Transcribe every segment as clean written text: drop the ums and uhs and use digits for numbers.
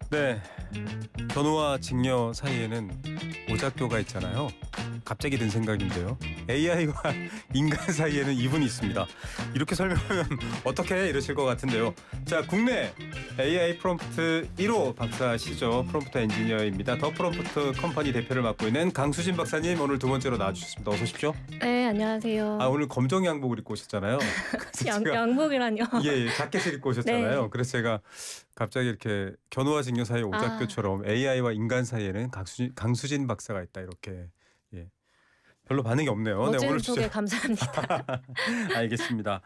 네, 견우와 직녀 사이에는 오작교가 있잖아요. 갑자기 든 생각인데요. AI와 인간 사이에는 이분이 있습니다. 이렇게 설명하면 어떻게 해? 이러실 것 같은데요. 자, 국내 AI 프롬프트 1호 박사시죠. 프롬프트 엔지니어입니다. 더 프롬프트 컴퍼니 대표를 맡고 있는 강수진 박사님, 오늘 두 번째로 나와주셨습니다. 어서 오십시오. 네, 안녕하세요. 오늘 검정 양복을 입고 오셨잖아요. 양복이라뇨? 예, 자켓을 입고 오셨잖아요. 네. 그래서 제가 갑자기 이렇게 견우와 직녀 사이의 오작교처럼 AI와 인간 사이에는 강수진 박사가 있다, 이렇게. 예. 별로 반응이 없네요. 멋진 오늘 소개 감사합니다. 알겠습니다.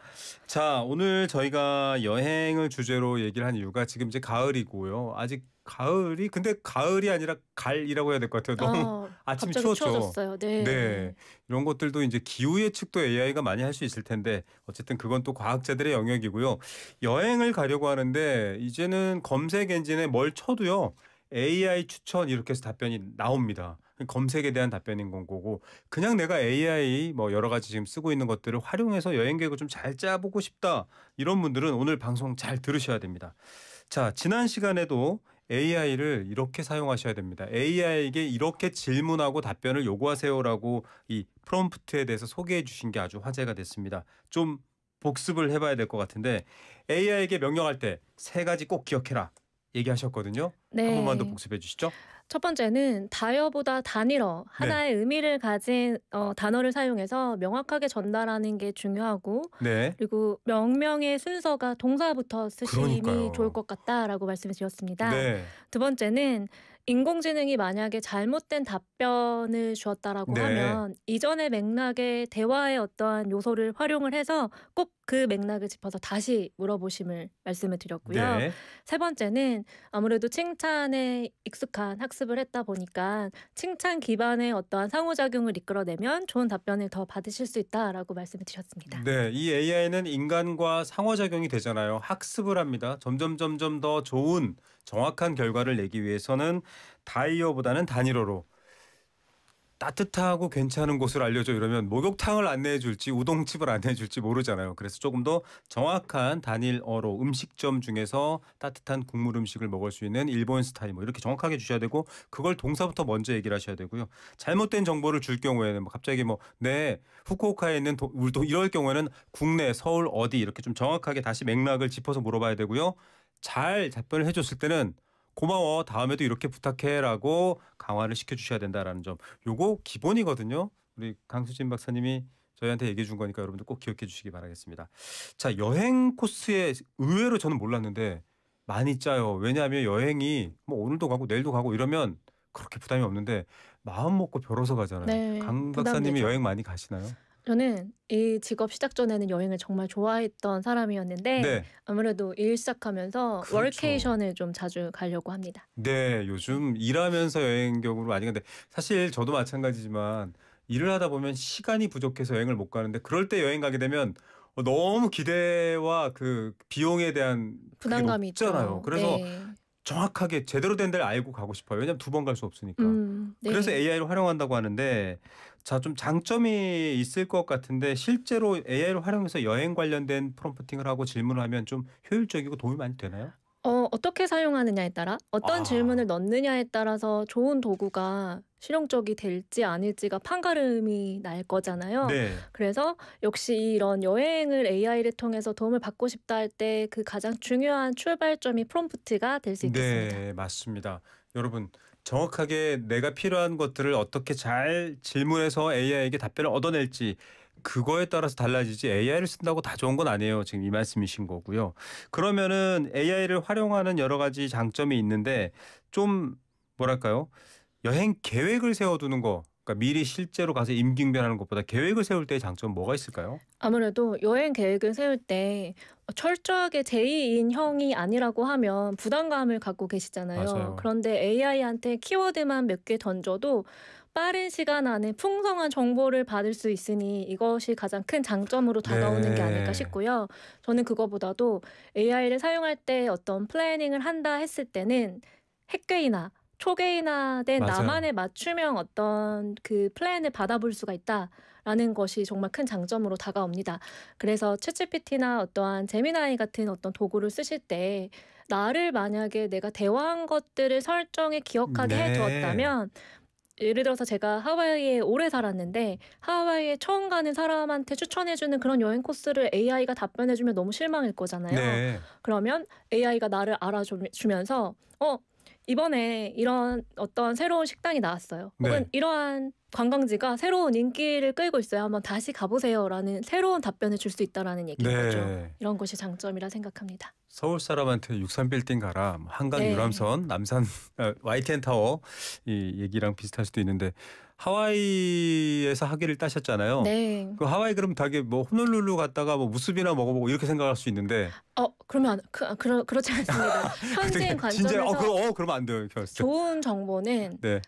자, 오늘 저희가 여행을 주제로 얘기를 한 이유가 지금 이제 가을이고요. 아직 가을이, 근데 가을이 아니라 갈이라고 해야 될 것 같아요. 너무 아침이 갑자기 추웠죠. 추워졌어요. 네. 네. 이런 것들도 이제 기후 예측도 AI가 많이 할 수 있을 텐데, 어쨌든 그건 또 과학자들의 영역이고요. 여행을 가려고 하는데 이제는 검색 엔진에 뭘 쳐도요, AI 추천 이렇게 해서 답변이 나옵니다. 검색에 대한 답변인 건 거고, 그냥 내가 AI 뭐 여러 가지 지금 쓰고 있는 것들을 활용해서 여행 계획을 좀 잘 짜보고 싶다, 이런 분들은 오늘 방송 잘 들으셔야 됩니다. 자, 지난 시간에도 AI를 이렇게 사용하셔야 됩니다. AI에게 이렇게 질문하고 답변을 요구하세요라고 이 프롬프트에 대해서 소개해 주신 게 아주 화제가 됐습니다. 좀 복습을 해봐야 될 것 같은데, AI에게 명령할 때 세 가지 꼭 기억해라 얘기하셨거든요. 네. 한 번만 더 복습해 주시죠. 첫 번째는 다여보다 단일어, 하나의 의미를 가진 단어를 사용해서 명확하게 전달하는 게 중요하고, 네. 그리고 명명의 순서가 동사부터 쓰심이 그러니까요. 좋을 것 같다라고 말씀을 드렸습니다. 네. 두 번째는 인공지능이 만약에 잘못된 답변을 주었다라고 네. 하면 이전의 맥락의 대화의 어떠한 요소를 활용을 해서 꼭 그 맥락을 짚어서 다시 물어보심을 말씀을 드렸고요. 네. 세 번째는 아무래도 칭찬에 익숙한 학습을 했다 보니까 칭찬 기반의 어떠한 상호작용을 이끌어내면 좋은 답변을 더 받으실 수 있다라고 말씀을 드렸습니다. 네, 이 AI는 인간과 상호작용이 되잖아요. 학습을 합니다. 점점 더 좋은 정확한 결과를 내기 위해서는 다이어보다는 단일어로, 따뜻하고 괜찮은 곳을 알려줘 이러면 목욕탕을 안내해 줄지 우동집을 안내해 줄지 모르잖아요. 그래서 조금 더 정확한 단일어로 음식점 중에서 따뜻한 국물 음식을 먹을 수 있는 일본 스타일 뭐 이렇게 정확하게 주셔야 되고, 그걸 동사부터 먼저 얘기를 하셔야 되고요. 잘못된 정보를 줄 경우에는 뭐 갑자기 네, 후쿠오카에 있는 이럴 경우에는 국내 서울 어디 이렇게 좀 정확하게 다시 맥락을 짚어서 물어봐야 되고요. 잘 답변을 해줬을 때는 고마워, 다음에도 이렇게 부탁해라고 강화를 시켜주셔야 된다라는 점. 요거 기본이거든요. 우리 강수진 박사님이 저희한테 얘기해 준 거니까 여러분들 꼭 기억해 주시기 바라겠습니다. 자, 여행 코스에 의외로 저는 몰랐는데 많이 짜요. 왜냐하면 여행이 뭐 오늘도 가고 내일도 가고 이러면 그렇게 부담이 없는데 마음 먹고 벼러서 가잖아요. 네, 강 박사님이 부담되죠. 여행 많이 가시나요? 저는 이 직업 시작 전에는 여행을 정말 좋아했던 사람이었는데 네. 아무래도 일 시작하면서 그렇죠. 월케이션을 좀 자주 가려고 합니다. 네, 요즘 일하면서 여행 경우로 많이 가는데, 사실 저도 마찬가지지만 일을 하다 보면 시간이 부족해서 여행을 못 가는데, 그럴 때 여행 가게 되면 너무 기대와 그 비용에 대한 그게 부담감이 높잖아요. 있죠. 그래서 네. 정확하게 제대로 된 데를 알고 가고 싶어요. 왜냐하면 두 번 갈 수 없으니까. 네. 그래서 AI를 활용한다고 하는데, 자, 좀 장점이 있을 것 같은데, 실제로 AI를 활용해서 여행 관련된 프롬프팅을 하고 질문을 하면 좀 효율적이고 도움이 많이 되나요? 어떻게 사용하느냐에 따라 어떤 질문을 넣느냐에 따라서 좋은 도구가 실용적이 될지 아닐지가 판가름이 날 거잖아요. 네. 그래서 역시 이런 여행을 AI를 통해서 도움을 받고 싶다 할 때 그 가장 중요한 출발점이 프롬프트가 될 수 있겠습니다. 네, 맞습니다. 여러분, 정확하게 내가 필요한 것들을 어떻게 잘 질문해서 AI에게 답변을 얻어낼지, 그거에 따라서 달라지지 AI를 쓴다고 다 좋은 건 아니에요. 지금 이 말씀이신 거고요. 그러면은 AI를 활용하는 여러 가지 장점이 있는데, 좀 뭐랄까요? 여행 계획을 세워두는 거, 그러니까 미리 실제로 가서 임기응변하는 것보다 계획을 세울 때의 장점은 뭐가 있을까요? 아무래도 여행 계획을 세울 때 철저하게 제2인형이 아니라고 하면 부담감을 갖고 계시잖아요. 맞아요. 그런데 AI한테 키워드만 몇 개 던져도 빠른 시간 안에 풍성한 정보를 받을 수 있으니 이것이 가장 큰 장점으로 다가오는 게 아닐까 싶고요. 저는 그거보다도 AI를 사용할 때 어떤 플래닝을 한다 했을 때는 핵괴이나 초개인화된 맞아요. 나만의 맞춤형 어떤 그 플랜을 받아볼 수가 있다라는 라는 것이 정말 큰 장점으로 다가옵니다. 그래서 챗GPT나 어떠한 제미나이 같은 어떤 도구를 쓰실 때 나를 만약에 내가 대화한 것들을 설정에 기억하게 해 네. 두었다면 예를 들어서 제가 하와이에 오래 살았는데 하와이에 처음 가는 사람한테 추천해 주는 그런 여행 코스를 AI가 답변해 주면 너무 실망일 거잖아요. 네. 그러면 AI가 나를 알아주면서 이번에 이런 어떤 새로운 식당이 나왔어요. 혹은 네. 이러한 관광지가 새로운 인기를 끌고 있어요. 한번 다시 가보세요라는 새로운 답변을 줄 수 있다라는 얘기인 거죠. 네. 이런 것이 장점이라 생각합니다. 서울 사람한테 63빌딩 가라. 뭐 한강 네. 유람선, 남산 YTN 타워 이 얘기랑 비슷할 수도 있는데 하와이에서 학위를 따셨잖아요. 네. 그 하와이 그럼 되게 뭐 호놀룰루 갔다가 뭐 무수비나 먹어보고 이렇게 생각할 수 있는데 그러면 그렇지 않습니다. 현지인 진짜 관점에서 그러면 안 돼요. 이렇게 봤을 때. 좋은 정보는 네.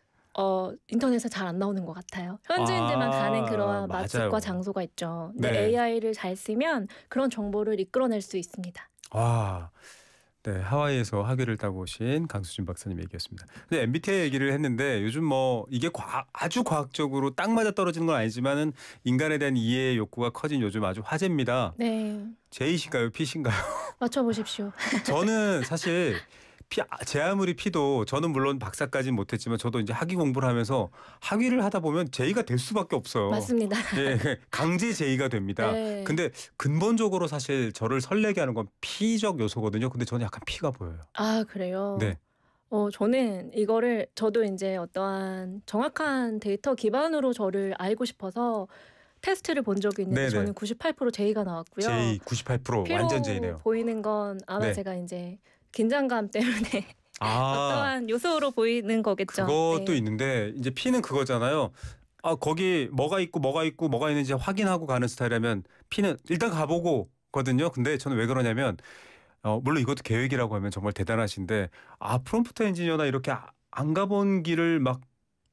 인터넷에 잘 안 나오는 것 같아요. 현지인들만 가는 그러한 맞아요. 맛집과 장소가 있죠. 근데 네. AI를 잘 쓰면 그런 정보를 이끌어낼 수 있습니다. 와. 네, 하와이에서 학위를 따고 오신 강수진 박사님 얘기였습니다. 근데 MBTI 얘기를 했는데 요즘 뭐 이게 아주 과학적으로 딱 맞아 떨어지는 건 아니지만은 인간에 대한 이해의 욕구가 커진 요즘 아주 화제입니다. 네. J신가요, P신가요? 맞춰보십시오. 저는 사실 제 아무리 P도 저는 물론 박사까지는 못했지만 저도 이제 학위 공부를 하면서 학위를 하다 보면 J가 될 수밖에 없어요. 맞습니다. 예, 강제 J가 됩니다. 네. 근데 근본적으로 사실 저를 설레게 하는 건 P적 요소거든요. 근데 저는 약간 P가 보여요. 아, 그래요? 네. 저는 이거를 저도 이제 어떠한 정확한 데이터 기반으로 저를 알고 싶어서 테스트를 본 적이 있는데 네네. 저는 98% J가 나왔고요. J 98% P로 완전 J네요. 보이는 건 아마 네. 제가 이제 긴장감 때문에 아, 어떠한 요소로 보이는 거겠죠. 그것도 네. 있는데 이제 P는 그거잖아요. 거기 뭐가 있고 뭐가 있는지 확인하고 가는 스타일이라면 P는 일단 가보고거든요. 근데 저는 왜 그러냐면 물론 이것도 계획이라고 하면 정말 대단하신데 프롬프트 엔지니어나 이렇게 안 가본 길을 막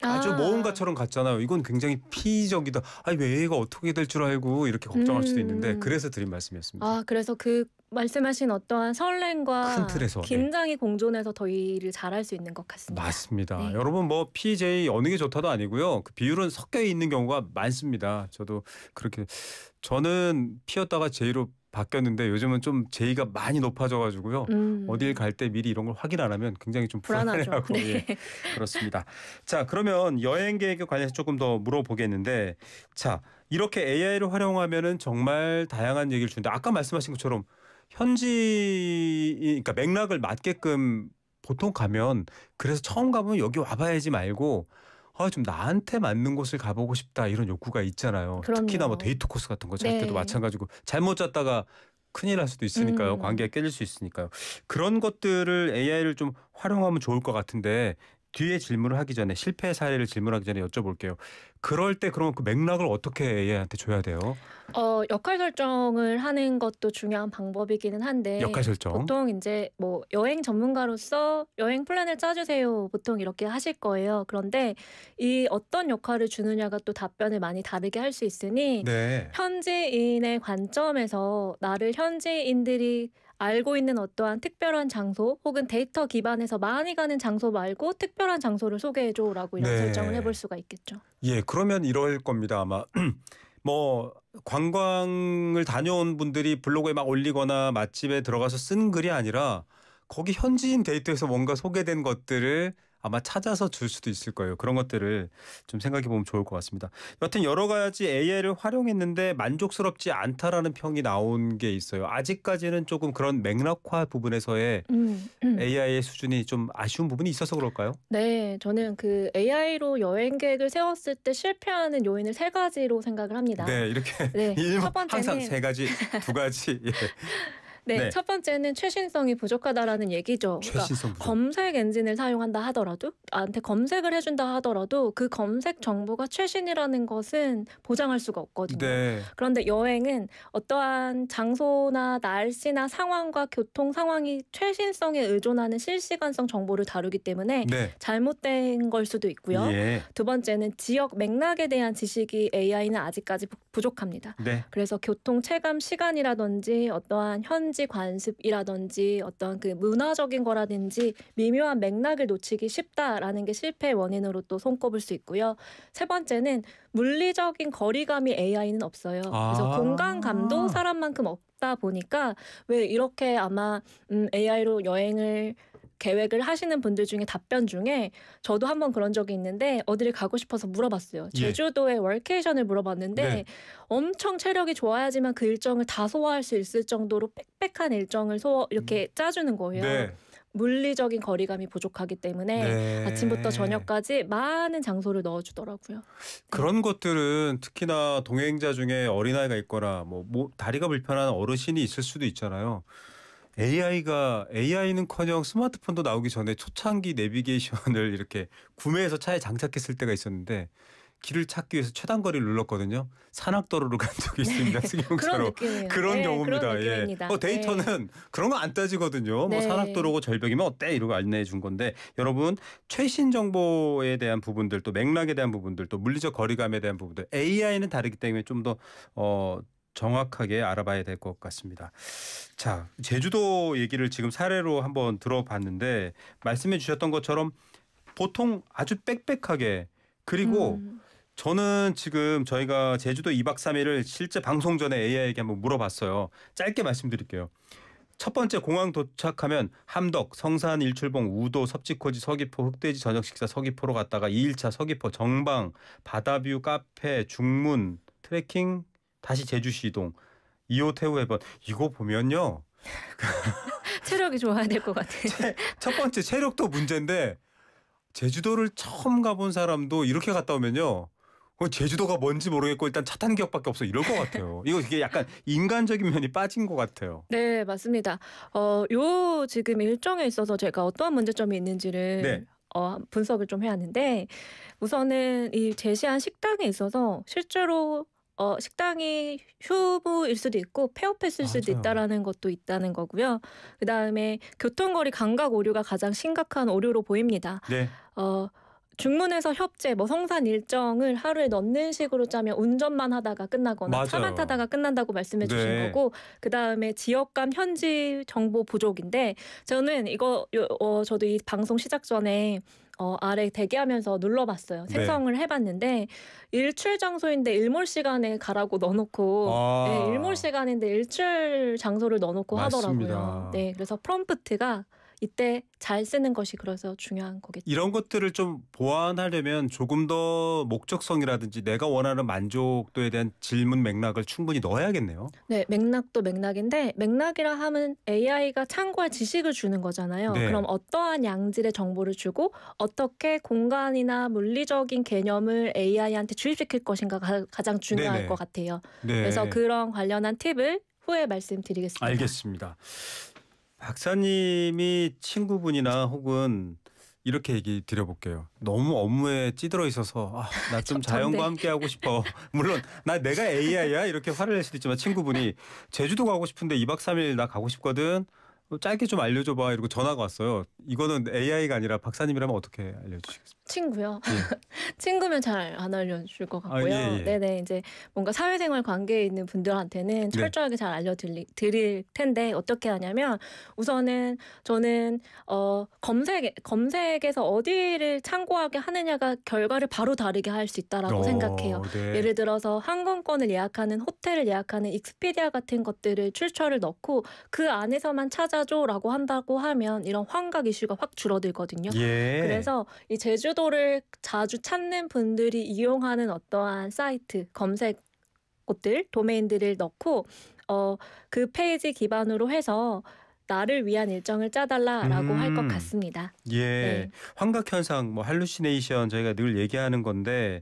아주 모험가처럼 갔잖아요. 이건 굉장히 P적이다. 왜 얘가 어떻게 될 줄 알고 이렇게 걱정할 수도 있는데 그래서 드린 말씀이었습니다. 그래서 그 말씀하신 어떠한 설렘과 큰 틀에서, 네. 긴장이 공존해서 더 일을 잘할 수 있는 것 같습니다. 맞습니다. 네. 여러분 뭐 PJ 어느 게 좋다도 아니고요. 그 비율은 섞여 있는 경우가 많습니다. 저도 그렇게 저는 P였다가 J로 바뀌었는데 요즘은 좀 J가 많이 높아져가지고요. 어딜 갈 때 미리 이런 걸 확인 안 하면 굉장히 좀 불안하죠. 불안해하고 네. 예, 그렇습니다. 자, 그러면 여행 계획에 관해서 조금 더 물어보겠는데, 자, 이렇게 AI를 활용하면은 정말 다양한 얘기를 주는데 아까 말씀하신 것처럼 그러니까 맥락을 맞게끔 보통 가면 그래서 처음 가보면 여기 와봐야지 말고 좀 나한테 맞는 곳을 가보고 싶다 이런 욕구가 있잖아요. 그럼요. 특히나 뭐 데이트 코스 같은 거 짤 네. 때도 마찬가지고 잘못 짰다가 큰일 날 수도 있으니까요. 관계가 깨질 수 있으니까요. 그런 것들을 AI를 좀 활용하면 좋을 것 같은데 뒤에 질문을 하기 전에 실패 사례를 질문하기 전에 여쭤볼게요. 그럴 때 그럼 그 맥락을 어떻게 AI한테 줘야 돼요? 역할 설정을 하는 것도 중요한 방법이기는 한데 역할 설정. 보통 이제 뭐 여행 전문가로서 여행 플랜을 짜주세요. 보통 이렇게 하실 거예요. 그런데 이 어떤 역할을 주느냐가 또 답변을 많이 다르게 할 수 있으니 네. 현지인의 관점에서 나를 현지인들이 알고 있는 어떠한 특별한 장소 혹은 데이터 기반에서 많이 가는 장소 말고 특별한 장소를 소개해줘라고 이런 네. 설정을 해볼 수가 있겠죠. 예, 그러면 이럴 겁니다. 아마 뭐 관광을 다녀온 분들이 블로그에 막 올리거나 맛집에 들어가서 쓴 글이 아니라 거기 현지인 데이터에서 뭔가 소개된 것들을 아마 찾아서 줄 수도 있을 거예요. 그런 것들을 좀 생각해 보면 좋을 것 같습니다. 여튼 여러 가지 AI를 활용했는데 만족스럽지 않다라는 평이 나온 게 있어요. 아직까지는 조금 그런 맥락화 부분에서의 AI의 수준이 좀 아쉬운 부분이 있어서 그럴까요? 네, 저는 그 AI로 여행 계획을 세웠을 때 실패하는 요인을 3가지로 생각을 합니다. 네, 이렇게 네, 첫 항상 번째는 3가지, 2가지. 예. 네, 네. 첫 번째는 최신성이 부족하다라는 얘기죠. 최신성 부족. 검색 엔진을 사용한다 하더라도 나한테 검색을 해준다 하더라도 그 검색 정보가 최신이라는 것은 보장할 수가 없거든요. 네. 그런데 여행은 어떠한 장소나 날씨나 상황과 교통 상황이 최신성에 의존하는 실시간성 정보를 다루기 때문에 네. 잘못된 걸 수도 있고요. 예. 두 번째는 지역 맥락에 대한 지식이 AI는 아직까지 부족합니다. 네. 그래서 교통 체감 시간이라든지 어떠한 현지 현지 관습이라든지 어떤 그 문화적인 거라든지 미묘한 맥락을 놓치기 쉽다라는 게 실패의 원인으로 또 손꼽을 수 있고요. 세 번째는 물리적인 거리감이 AI는 없어요. 그래서 공간감도 아. 사람만큼 없다 보니까 왜 이렇게 아마 AI로 여행을 계획을 하시는 분들 중에 답변 중에 저도 한번 그런 적이 있는데 어디를 가고 싶어서 물어봤어요. 예. 제주도에 월케이션을 물어봤는데 네. 엄청 체력이 좋아야지만 그 일정을 다 소화할 수 있을 정도로 빽빽한 일정을 이렇게 짜주는 거예요. 네. 물리적인 거리감이 부족하기 때문에 네. 아침부터 저녁까지 많은 장소를 넣어주더라고요. 그런 것들은 특히나 동행자 중에 어린아이가 있거나 뭐 다리가 불편한 어르신이 있을 수도 있잖아요. AI는커녕 스마트폰도 나오기 전에 초창기 내비게이션을 이렇게 구매해서 차에 장착했을 때가 있었는데 길을 찾기 위해서 최단거리를 눌렀거든요. 산악도로를 간 적이 있습니다. 그런 승용차로. 느낌이에요. 그런 네, 경우입니다. 그런 예. 느낌입니다. 데이터는 그런 거 안 따지거든요. 뭐 네. 산악도로고 절벽이면 어때? 이러고 안내해 준 건데 여러분 최신 정보에 대한 부분들 또 맥락에 대한 부분들 또 물리적 거리감에 대한 부분들 AI는 다르기 때문에 좀 더 정확하게 알아봐야 될 것 같습니다. 자, 제주도 얘기를 지금 사례로 한번 들어봤는데 말씀해 주셨던 것처럼 보통 아주 빽빽하게 그리고 저는 지금 저희가 제주도 2박 3일을 실제 방송 전에 AI에게 한번 물어봤어요. 짧게 말씀드릴게요. 첫 번째 공항 도착하면 함덕, 성산, 일출봉, 우도, 섭지코지, 서귀포, 흑돼지 저녁 식사 서귀포로 갔다가 2일차 서귀포, 정방, 바다뷰, 카페, 중문, 트레킹, 다시 제주시 이동, 2호 태우 해번. 이거 보면요. 체력이 좋아야 될 것 같아요. 첫 번째 체력도 문제인데 제주도를 처음 가본 사람도 이렇게 갔다 오면요. 제주도가 뭔지 모르겠고 일단 차 탄 기억밖에 없어 이럴 것 같아요. 이게 약간 인간적인 면이 빠진 것 같아요. 네, 맞습니다. 요 지금 일정에 있어서 제가 어떠한 문제점이 있는지를 네. 분석을 좀 해야 하는데 우선은 이 제시한 식당에 있어서 실제로 식당이 휴무일 수도 있고 폐업했을 수도 맞아요. 있다라는 것도 있다는 거고요. 그다음에 교통거리 감각 오류가 가장 심각한 오류로 보입니다. 네. 중문에서 협재, 성산 일정을 하루에 넣는 식으로 짜면 운전만 하다가 끝나거나 맞아요. 차만 타다가 끝난다고 말씀해 주신 네. 거고 그다음에 지역감 현지 정보 부족인데 저는 저도 이 방송 시작 전에 아래 대기하면서 눌러봤어요. 네. 생성을 해봤는데 일출 장소인데 일몰 시간에 가라고 넣어놓고 네, 일몰 시간인데 일출 장소를 넣어놓고 맞습니다. 하더라고요. 네, 그래서 프롬프트가 이때 잘 쓰는 것이 그래서 중요한 거겠죠. 이런 것들을 좀 보완하려면 조금 더 목적성이라든지 내가 원하는 만족도에 대한 질문 맥락을 충분히 넣어야겠네요. 네, 맥락도 맥락인데 맥락이라 하면 AI가 참고할 지식을 주는 거잖아요. 네. 그럼 어떠한 양질의 정보를 주고 어떻게 공간이나 물리적인 개념을 AI한테 주입시킬 것인가가 가장 중요할 네네. 것 같아요. 네. 그래서 그런 관련한 팁을 후에 말씀드리겠습니다. 알겠습니다. 박사님이 친구분이나 혹은 이렇게 얘기 드려볼게요. 너무 업무에 찌들어 있어서 나 좀 자연과 함께 하고 싶어. 물론 내가 AI야 이렇게 화를 낼 수도 있지만 친구분이 제주도 가고 싶은데 2박 3일 나 가고 싶거든. 짧게 좀 알려줘봐 이러고 전화가 왔어요. 이거는 AI가 아니라 박사님이라면 어떻게 알려주시겠습니까? 친구요. 예. 친구면 잘 안 알려줄 것 같고요. 예. 네네, 이제 뭔가 사회생활 관계에 있는 분들한테는 철저하게 잘 알려드릴 텐데 어떻게 하냐면 우선은 저는 검색에서 어디를 참고하게 하느냐가 결과를 바로 다르게 할 수 있다라고 생각해요. 네. 예를 들어서 항공권을 예약하는 호텔을 예약하는 익스피디아 같은 것들을 출처를 넣고 그 안에서만 찾아줘라고 한다고 하면 이런 환각 이슈가 확 줄어들거든요. 예. 그래서 이 제주도를 자주 찾는 분들이 이용하는 어떠한 사이트, 검색 곳들, 도메인들을 넣고 그 페이지 기반으로 해서 나를 위한 일정을 짜달라라고 할 것 같습니다. 예. 네. 환각 현상, 할루시네이션 저희가 늘 얘기하는 건데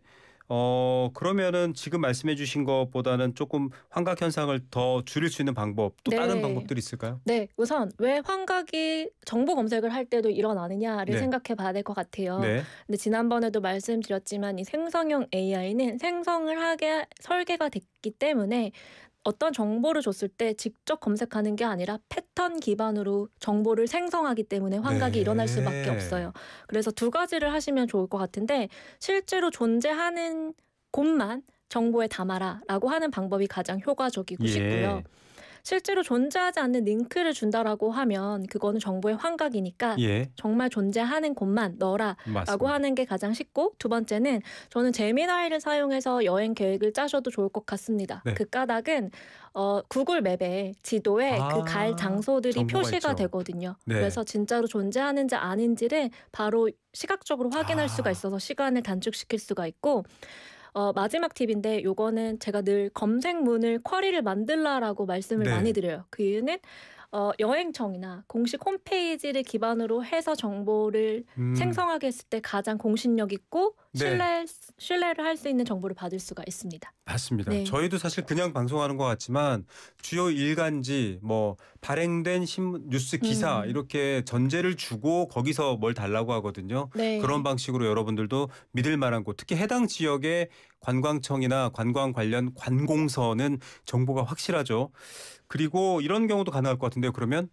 그러면은 지금 말씀해 주신 것보다는 조금 환각 현상을 더 줄일 수 있는 방법, 또 다른 방법들이 있을까요? 네, 우선 왜 환각이 정보 검색을 할 때도 일어나느냐를 네. 생각해 봐야 될 것 같아요. 네. 근데 지난번에도 말씀드렸지만 이 생성형 AI는 생성을 하게 설계가 됐기 때문에 어떤 정보를 줬을 때 직접 검색하는 게 아니라 패턴 기반으로 정보를 생성하기 때문에 환각이 네. 일어날 수밖에 없어요. 그래서 두 가지를 하시면 좋을 것 같은데 실제로 존재하는 곳만 정보에 담아라라고 하는 방법이 가장 효과적이고 예. 싶고요. 실제로 존재하지 않는 링크를 준다라고 하면 그거는 정보의 환각이니까 예, 정말 존재하는 곳만 넣어라라고 맞습니다. 하는 게 가장 쉽고, 두 번째는 저는 제미나이를 사용해서 여행 계획을 짜셔도 좋을 것 같습니다. 네. 그 까닭은 구글 맵에 지도에 그 갈 장소들이 정보가 표시가 있죠. 되거든요. 네. 그래서 진짜로 존재하는지 아닌지를 바로 시각적으로 확인할 수가 있어서 시간을 단축시킬 수가 있고, 마지막 팁인데 요거는 제가 늘 검색문을 쿼리를 만들라라고 말씀을 네. 많이 드려요. 그 이유는 여행청이나 공식 홈페이지를 기반으로 해서 정보를 생성하게 했을 때 가장 공신력 있고 네. 신뢰를 할 수 있는 정보를 받을 수가 있습니다. 맞습니다. 네. 저희도 사실 그냥 방송하는 것 같지만 주요 일간지 뭐 발행된 신문 뉴스 기사 이렇게 전제를 주고 거기서 뭘 달라고 하거든요. 네. 그런 방식으로 여러분들도 믿을 만한 곳, 특히 해당 지역의 관광청이나 관광 관련 관공서는 정보가 확실하죠. 그리고 이런 경우도 가능할 것 같은데요. 그러면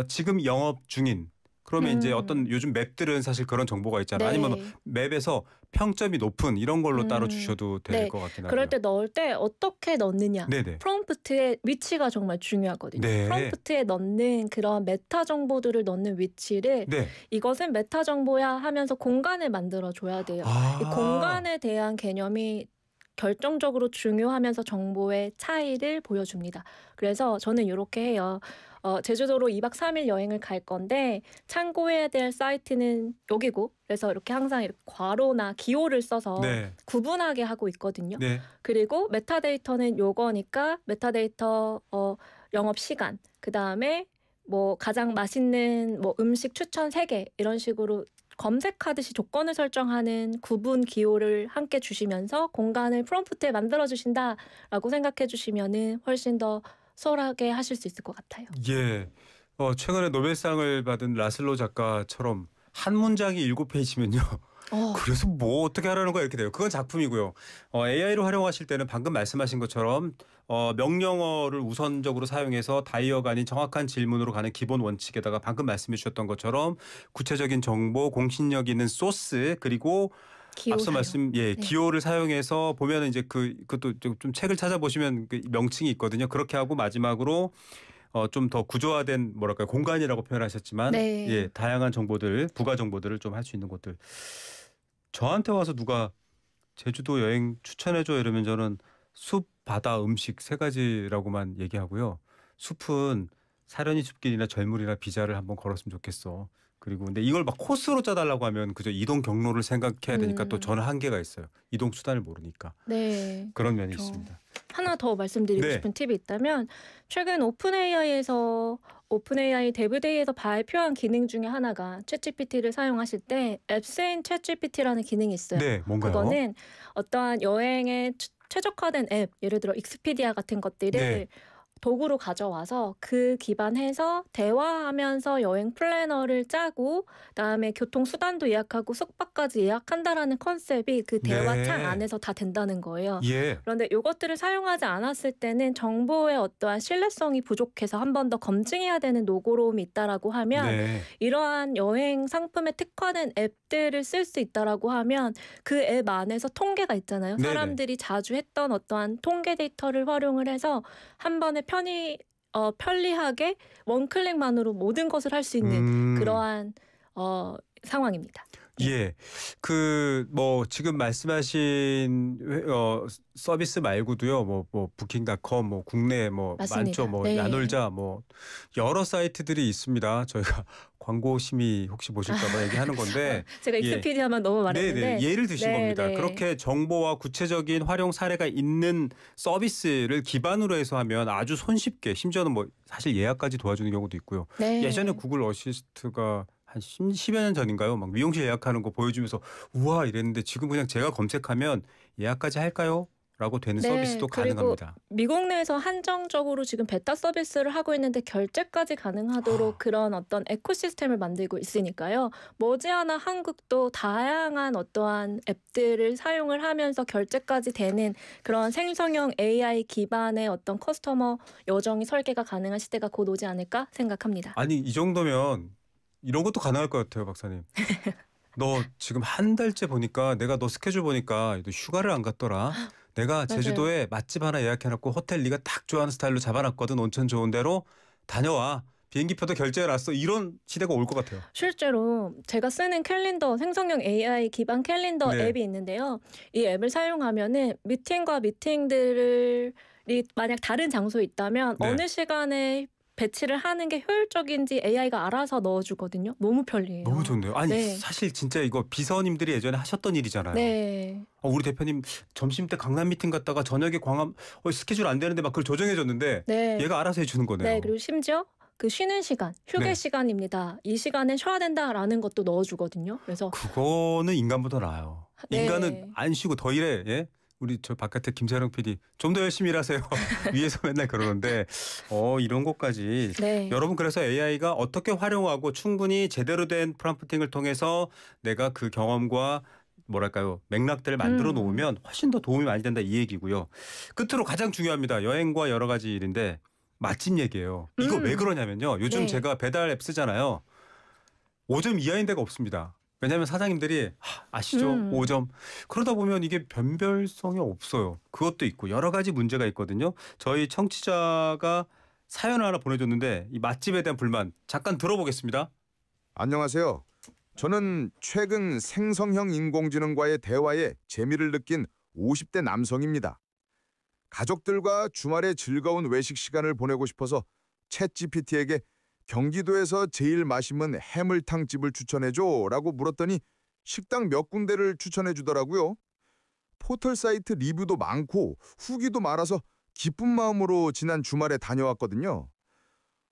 지금 영업 중인, 그러면 이제 어떤 요즘 맵들은 사실 그런 정보가 있잖아요. 네. 아니면 맵에서 평점이 높은 이런 걸로 따로 주셔도 될 네. 것 같긴 하고요. 그럴 때 넣을 때 어떻게 넣느냐. 네네. 프롬프트의 위치가 정말 중요하거든요. 네. 프롬프트에 넣는 그런 메타 정보들을 넣는 위치를 네. 이것은 메타 정보야 하면서 공간을 만들어 줘야 돼요. 이 공간에 대한 개념이 결정적으로 중요하면서 정보의 차이를 보여줍니다. 그래서 저는 이렇게 해요. 제주도로 2박 3일 여행을 갈 건데 참고해야 될 사이트는 여기고, 그래서 이렇게 항상 이렇게 괄호나 기호를 써서 네. 구분하게 하고 있거든요. 네. 그리고 메타데이터는 요거니까 메타데이터 영업 시간, 그다음에 뭐 가장 맛있는 뭐 음식 추천 3개 이런 식으로 검색하듯이 조건을 설정하는 구분 기호를 함께 주시면서 공간을 프롬프트에 만들어 주신다라고 생각해 주시면은 훨씬 더 수월하게 하실 수 있을 것 같아요. 예. 최근에 노벨상을 받은 라슬로 작가처럼 한 문장이 7페이지면요. 그래서 뭐 어떻게 하라는 거야 이렇게 돼요. 그건 작품이고요. AI를 활용하실 때는 방금 말씀하신 것처럼 명령어를 우선적으로 사용해서 다이어가 아닌 정확한 질문으로 가는 기본 원칙에다가 방금 말씀해 주셨던 것처럼 구체적인 정보, 공신력 있는 소스, 그리고 기호 앞서 사용. 네. 기호를 사용해서 보면은 이제 그것도 좀 책을 찾아보시면 그 명칭이 있거든요. 그렇게 하고 마지막으로 좀 더 구조화된 뭐랄까요, 공간이라고 표현하셨지만 네. 예, 다양한 정보들, 부가 정보들을 좀 할 수 있는 곳들. 저한테 와서 누가 제주도 여행 추천해줘 이러면 저는 숲, 바다, 음식 3가지라고만 얘기하고요. 숲은 사려니 숲길이나 절물이나 비자를 한번 걸었으면 좋겠어. 그리고 근데 이걸 막 코스로 짜달라고 하면 그저 이동 경로를 생각해야 되니까 또 저는 한계가 있어요. 이동 수단을 모르니까. 네. 그런 면이 그렇죠. 있습니다. 하나 더 말씀드리고 네. 싶은 팁이 있다면, 최근 오픈AI 데브데이에서 발표한 기능 중에 하나가 챗GPT를 사용하실 때 앱스인 챗GPT라는 기능이 있어요. 네, 뭔가요? 그거는 어떠한 여행에 최적화된 앱, 예를 들어 익스피디아 같은 것들을 네. 도구로 가져와서 그 기반해서 대화하면서 여행 플래너를 짜고, 그다음에 교통수단도 예약하고 숙박까지 예약한다라는 컨셉이 그 대화창 네. 안에서 다 된다는 거예요. 예. 그런데 이것들을 사용하지 않았을 때는 정보의 어떠한 신뢰성이 부족해서 한 번 더 검증해야 되는 노고로움이 있다라고 하면, 네. 이러한 여행 상품에 특화된 앱들을 쓸 수 있다라고 하면 그 앱 안에서 통계가 있잖아요. 네네. 사람들이 자주 했던 어떠한 통계 데이터를 활용을 해서 한 번에 편리하게 원클릭만으로 모든 것을 할 수 있는 그러한 상황입니다. 네. 예. 뭐 지금 말씀하신 서비스 말고도요. 뭐 부킹닷컴, 뭐 국내 뭐 맞습니다. 많죠. 뭐 네. 야놀자, 뭐 여러 사이트들이 있습니다. 저희가 광고 심의 혹시 보실까 봐 얘기하는 건데 제가 익스피디아만 너무 말했는데. 네네, 예를 드신 네, 겁니다. 네. 그렇게 정보와 구체적인 활용 사례가 있는 서비스를 기반으로 해서 하면 아주 손쉽게, 심지어는 뭐 사실 예약까지 도와주는 경우도 있고요. 네. 예전에 구글 어시스트가 한 10여 년 전인가요? 막 미용실 예약하는 거 보여주면서 우와 이랬는데 지금 그냥 제가 검색하면 예약까지 할까요? 라고 되는 네, 서비스도 그리고 가능합니다. 미국 내에서 한정적으로 지금 베타 서비스를 하고 있는데 결제까지 가능하도록 그런 어떤 에코시스템을 만들고 있으니까요. 머지않아 한국도 다양한 어떠한 앱들을 사용을 하면서 결제까지 되는 그런 생성형 AI 기반의 어떤 커스터머 여정이 설계가 가능한 시대가 곧 오지 않을까 생각합니다. 아니 이 정도면 이런 것도 가능할 것 같아요, 박사님. 너 지금 한 달째 보니까 내가 너 스케줄 보니까 너 휴가를 안 갔더라. 내가 맞아요. 제주도에 맛집 하나 예약해놓고 호텔 네가 딱 좋아하는 스타일로 잡아놨거든. 온천 좋은 데로 다녀와. 비행기표도 결제해놨어. 이런 시대가 올 것 같아요. 실제로 제가 쓰는 캘린더 생성형 AI 기반 캘린더 네. 앱이 있는데요. 이 앱을 사용하면은 미팅과 미팅들이 만약 다른 장소에 있다면 네. 어느 시간에 배치를 하는 게 효율적인지 AI가 알아서 넣어주거든요. 너무 편리해요. 너무 좋네요. 아니 네. 사실 진짜 이거 비서님들이 예전에 하셨던 일이잖아요. 네. 우리 대표님 점심 때 강남 미팅 갔다가 저녁에 광암 스케줄 안 되는데 막 그걸 조정해줬는데 네. 얘가 알아서 해주는 거네요. 네. 그리고 심지어 그 쉬는 시간, 휴게 네. 시간입니다. 이 시간엔 쉬어야 된다라는 것도 넣어주거든요. 그래서 그거는 인간보다 나아요. 네. 인간은 안 쉬고 더 일해. 예? 우리 저 바깥에 김세령 PD 좀 더 열심히 일하세요. 위에서 맨날 그러는데 이런 것까지 네. 여러분 그래서 AI가 어떻게 활용하고 충분히 제대로 된 프롬프팅을 통해서 내가 그 경험과 뭐랄까요 맥락들을 만들어 놓으면 훨씬 더 도움이 많이 된다 이 얘기고요. 끝으로 가장 중요합니다. 여행과 여러 가지 일인데 맛집 얘기예요. 이거 왜 그러냐면요. 요즘 네. 제가 배달 앱 쓰잖아요. 5점 이하인 데가 없습니다. 왜냐하면 사장님들이 아시죠? 5점. 그러다 보면 이게 변별성이 없어요. 그것도 있고 여러 가지 문제가 있거든요. 저희 청취자가 사연을 하나 보내줬는데 이 맛집에 대한 불만 잠깐 들어보겠습니다. 안녕하세요. 저는 최근 생성형 인공지능과의 대화에 재미를 느낀 50대 남성입니다. 가족들과 주말에 즐거운 외식 시간을 보내고 싶어서 챗GPT에게 경기도에서 제일 맛있는 해물탕집을 추천해줘라고 물었더니 식당 몇 군데를 추천해주더라고요. 포털 사이트 리뷰도 많고 후기도 많아서 기쁜 마음으로 지난 주말에 다녀왔거든요.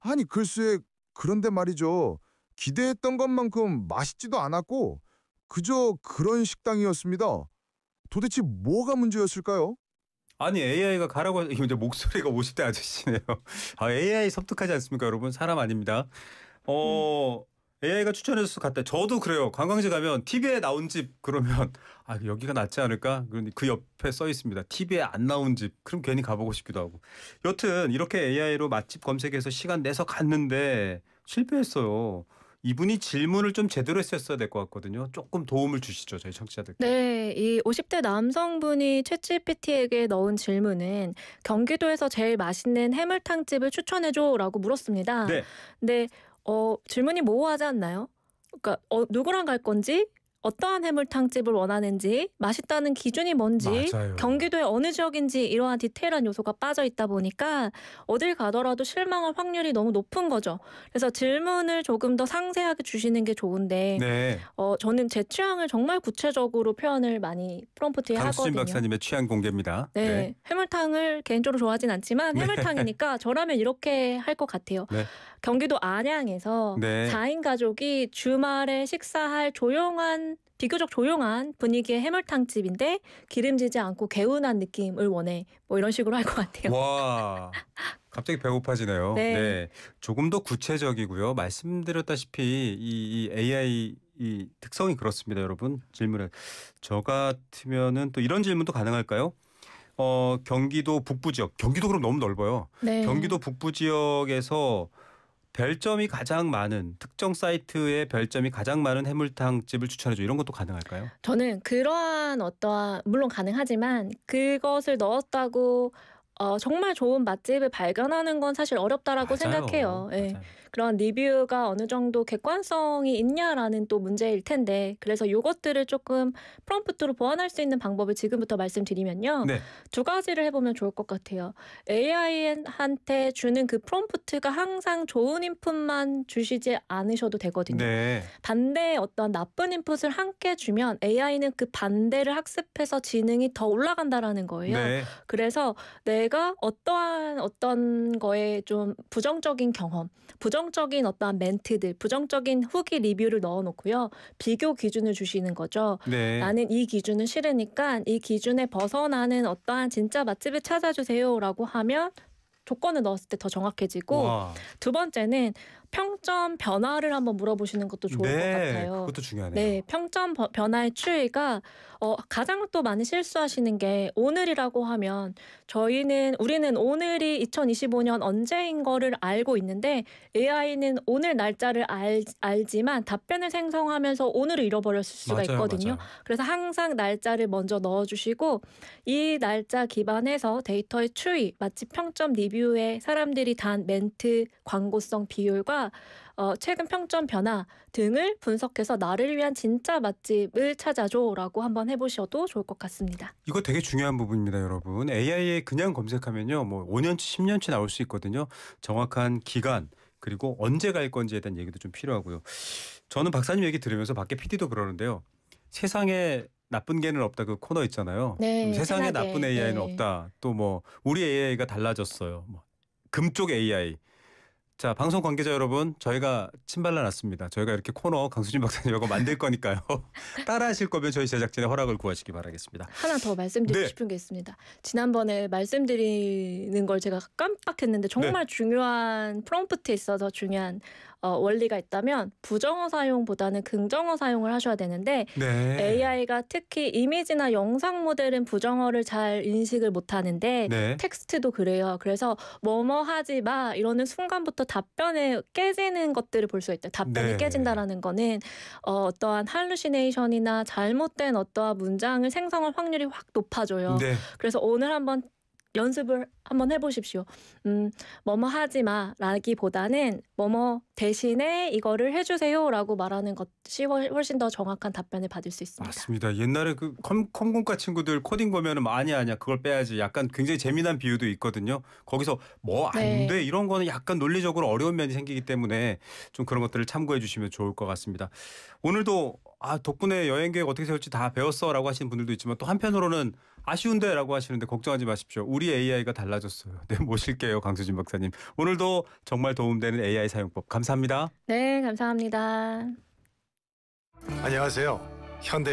아니 글쎄 그런데 말이죠. 기대했던 것만큼 맛있지도 않았고 그저 그런 식당이었습니다. 도대체 뭐가 문제였을까요? 아니 AI가 가라고 이거 이제 목소리가 50대 아저씨네요. AI 섬뜩하지 않습니까, 여러분? 사람 아닙니다. AI가 추천해서 갔다. 저도 그래요. 관광지 가면 TV에 나온 집 그러면 여기가 낫지 않을까? 그런데 그 옆에 써 있습니다. TV에 안 나온 집. 그럼 괜히 가보고 싶기도 하고. 여튼 이렇게 AI로 맛집 검색해서 시간 내서 갔는데 실패했어요. 이분이 질문을 좀 제대로 했었어야 될 것 같거든요. 조금 도움을 주시죠, 저희 청취자들께. 네, 이 50대 남성분이 챗GPT에게 넣은 질문은 경기도에서 제일 맛있는 해물탕집을 추천해줘라고 물었습니다. 네. 근데 질문이 모호하지 않나요? 그러니까 누구랑 갈 건지, 어떠한 해물탕집을 원하는지, 맛있다는 기준이 뭔지, 맞아요. 경기도의 어느 지역인지 이러한 디테일한 요소가 빠져 있다 보니까 어딜 가더라도 실망할 확률이 너무 높은 거죠. 그래서 질문을 조금 더 상세하게 주시는 게 좋은데 네. 저는 제 취향을 정말 구체적으로 표현을 많이 프롬프트에 강수진 하거든요. 박사님의 취향 공개입니다. 네, 해물탕을 개인적으로 좋아하진 않지만 해물탕이니까 저라면 이렇게 할 것 같아요. 네. 경기도 안양에서 네. 4인 가족이 주말에 식사할 비교적 조용한 분위기의 해물탕집인데 기름지지 않고 개운한 느낌을 원해. 뭐 이런 식으로 할 것 같아요. 와, 갑자기 배고파지네요. 네. 조금 더 구체적이고요. 말씀드렸다시피 이 AI 이 특성이 그렇습니다, 여러분. 질문을 저 같으면은 또 이런 질문도 가능할까요? 경기도 북부 지역, 경기도 그럼 너무 넓어요. 네. 경기도 북부 지역에서 별점이 가장 많은 특정 사이트에 별점이 가장 많은 해물탕집을 추천해줘. 이런 것도 가능할까요? 저는 그러한 물론 가능하지만 그것을 넣었다고 정말 좋은 맛집을 발견하는 건 사실 어렵다라고 맞아요. 생각해요. 예. 맞아요. 그런 리뷰가 어느 정도 객관성이 있냐라는 또 문제일 텐데 그래서 요것들을 조금 프롬프트로 보완할 수 있는 방법을 지금부터 말씀드리면요. 네. 두 가지를 해보면 좋을 것 같아요. AI한테 주는 그 프롬프트가 항상 좋은 인풋만 주시지 않으셔도 되거든요. 네. 반대의 어떤 나쁜 인풋을 함께 주면 AI는 그 반대를 학습해서 지능이 더 올라간다라는 거예요. 네. 그래서 내가 어떤 거에 좀 부정적인 경험, 부정적인 어떠한 멘트들, 부정적인 후기 리뷰를 넣어놓고요. 비교 기준을 주시는 거죠. 네. 나는 이 기준은 싫으니까 이 기준에 벗어나는 어떠한 진짜 맛집을 찾아주세요라고 하면 조건을 넣었을 때 더 정확해지고 와. 두 번째는 평점 변화를 한번 물어보시는 것도 좋을 것 같아요. 그것도 중요하네요. 네, 평점 변화의 추이가 가장 또 많이 실수하시는 게 오늘이라고 하면 우리는 오늘이 2025년 언제인 거를 알고 있는데 AI는 오늘 날짜를 알지만 답변을 생성하면서 오늘을 잃어버렸을 수가 맞아요, 있거든요. 맞아요. 그래서 항상 날짜를 먼저 넣어주시고 이 날짜 기반해서 데이터의 추이, 마치 평점 리뷰에 사람들이 단 멘트, 광고성 비율과 최근 평점 변화 등을 분석해서 나를 위한 진짜 맛집을 찾아줘라고 한번 해보셔도 좋을 것 같습니다. 이거 되게 중요한 부분입니다, 여러분. AI에 그냥 검색하면요, 뭐 5년치, 10년치 나올 수 있거든요. 정확한 기간 그리고 언제 갈 건지에 대한 얘기도 좀 필요하고요. 저는 박사님 얘기 들으면서 밖에 PD도 그러는데요. 세상에 나쁜 개는 없다 그 코너 있잖아요. 네, 세상에 흔하게. 나쁜 AI는 네. 없다. 또 뭐 우리 AI가 달라졌어요. 뭐 금쪽 AI. 자, 방송 관계자 여러분, 저희가 침발라 놨습니다. 저희가 이렇게 코너 강수진 박사님하고 만들 거니까요. 따라하실 거면 저희 제작진의 허락을 구하시기 바라겠습니다. 하나 더 말씀드리고 네. 싶은 게 있습니다. 지난번에 말씀드리는 걸 제가 깜빡했는데 정말 중요한 프롬프트에 있어서 중요한 원리가 있다면 부정어 사용보다는 긍정어 사용을 하셔야 되는데 네. AI가 특히 이미지나 영상 모델은 부정어를 잘 인식을 못하는데 네. 텍스트도 그래요. 그래서 뭐뭐 하지 마 이러는 순간부터 답변에 깨지는 것들을 볼 수 있대요. 답변이 네. 깨진다라는 거는 어떠한 할루시네이션이나 잘못된 어떠한 문장을 생성할 확률이 확 높아져요. 네. 그래서 오늘 한번 연습을 한번 해보십시오. 뭐뭐 하지 마라기보다는 뭐뭐 대신에 이거를 해주세요라고 말하는 것이 훨씬 더 정확한 답변을 받을 수 있습니다. 맞습니다. 옛날에 그 컴공과 친구들 코딩 보면은 아니야 그걸 빼야지. 약간 굉장히 재미난 비유도 있거든요. 거기서 뭐 안 네. 돼 이런 거는 약간 논리적으로 어려운 면이 생기기 때문에 좀 그런 것들을 참고해 주시면 좋을 것 같습니다. 오늘도 덕분에 여행 계획 어떻게 세울지 다 배웠어라고 하시는 분들도 있지만 또 한편으로는 아쉬운데라고 하시는데 걱정하지 마십시오. 우리 AI가 달라졌어요. 네, 모실게요. 강수진 박사님. 오늘도 정말 도움되는 AI 사용법 감사합니다. 네, 감사합니다. 안녕하세요. 현대